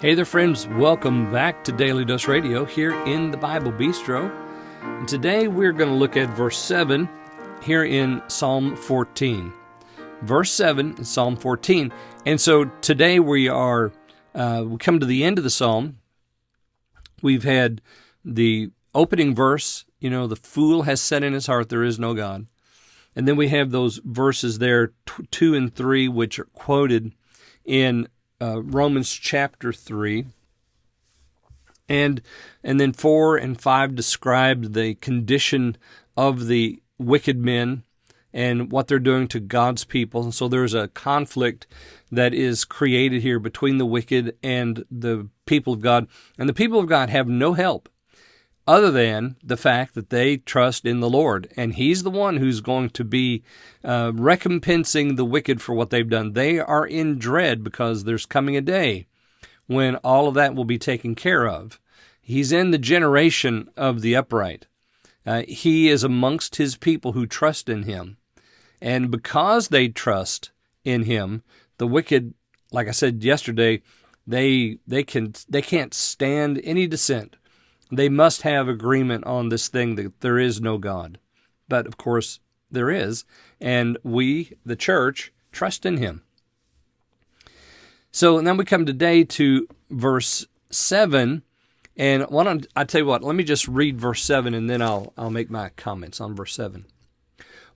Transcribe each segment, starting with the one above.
Hey there, friends. Welcome back to Daily Dose Radio here in the Bible Bistro. And today we're going to look at verse 7 here in Psalm 14. Verse 7 in Psalm 14. And so today we come to the end of the psalm. We've had the opening verse, the fool has said in his heart, there is no God. And then we have those verses there, 2 and 3, which are quoted in Romans chapter 3, and then 4 and 5 describe the condition of the wicked men and what they're doing to God's people. And so there's a conflict that is created here between the wicked and the people of God. And the people of God have no help other than the fact that they trust in the Lord. And He's the one who's going to be recompensing the wicked for what they've done. They are in dread because there's coming a day when all of that will be taken care of. He's in the generation of the upright. He is amongst His people who trust in Him. And because they trust in Him, the wicked, like I said yesterday, they can't stand any dissent. They must have agreement on this thing that there is no God. But, of course, there is. And we, the church, trust in Him. So then we come today to verse 7. And I tell you what, let me just read verse 7 and then I'll make my comments on verse 7.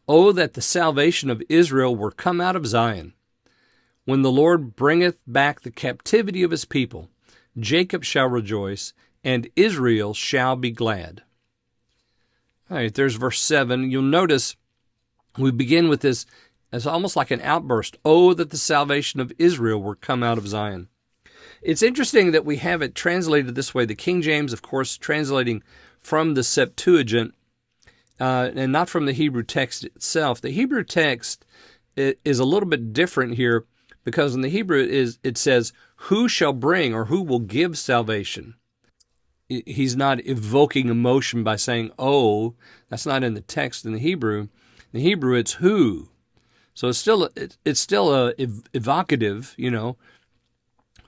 Oh, that the salvation of Israel were come out of Zion. When the Lord bringeth back the captivity of His people, Jacob shall rejoice, and Israel shall be glad. All right, there's verse 7. You'll notice we begin with this as almost like an outburst. Oh, that the salvation of Israel were come out of Zion. It's interesting that we have it translated this way. The King James, of course, translating from the Septuagint and not from the Hebrew text itself. The Hebrew text is a little bit different here because in the Hebrew it says, who shall bring or who will give salvation? He's not evoking emotion by saying, oh. That's not in the text in the Hebrew. In the Hebrew, it's who. So it's still evocative,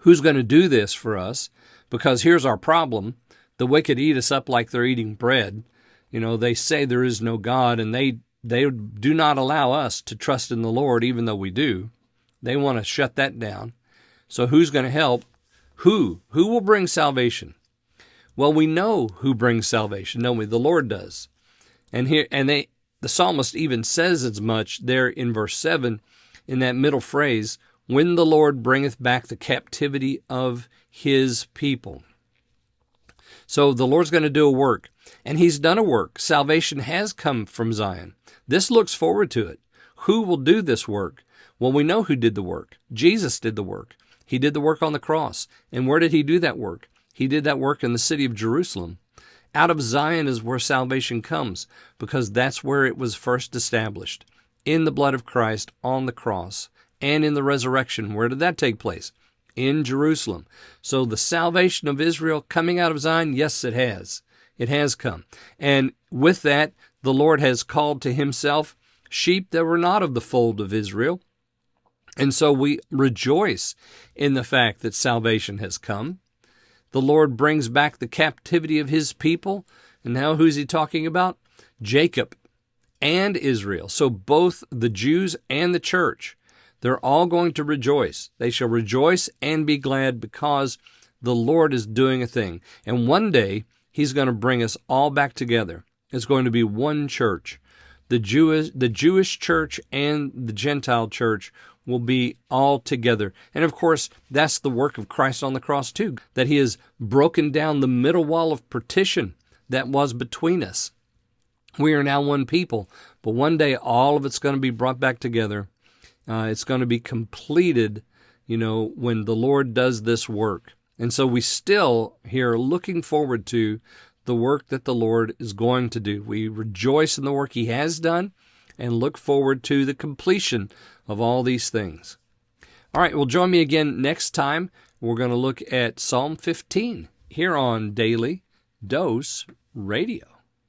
who's going to do this for us? Because here's our problem. The wicked eat us up like they're eating bread. They say there is no God, and they do not allow us to trust in the Lord, even though we do. They want to shut that down. So who's going to help? Who? Who will bring salvation? Well, we know who brings salvation, don't we? The Lord does. And the psalmist even says as much there in verse 7, in that middle phrase, when the Lord bringeth back the captivity of His people. So the Lord's going to do a work, and He's done a work. Salvation has come from Zion. This looks forward to it. Who will do this work? Well, we know who did the work. Jesus did the work. He did the work on the cross. And where did He do that work? He did that work in the city of Jerusalem. Out of Zion is where salvation comes, because that's where it was first established, in the blood of Christ on the cross and in the resurrection. Where did that take place? In Jerusalem. So the salvation of Israel coming out of Zion, yes, it has. It has come. And with that, the Lord has called to Himself sheep that were not of the fold of Israel. And so we rejoice in the fact that salvation has come. The Lord brings back the captivity of His people. And now who's He talking about? Jacob and Israel. So both the Jews and the church, they're all going to rejoice. They shall rejoice and be glad because the Lord is doing a thing. And one day He's going to bring us all back together. It's going to be one church. The Jewish church and the Gentile church will be all together. And of course, that's the work of Christ on the cross too, that He has broken down the middle wall of partition that was between us. We are now one people, but one day all of it's going to be brought back together. It's going to be completed, when the Lord does this work. And so we still here are looking forward to the work that the Lord is going to do. We rejoice in the work He has done and look forward to the completion of all these things. All right, well, join me again next time. We're going to look at Psalm 15 here on Daily Dose Radio.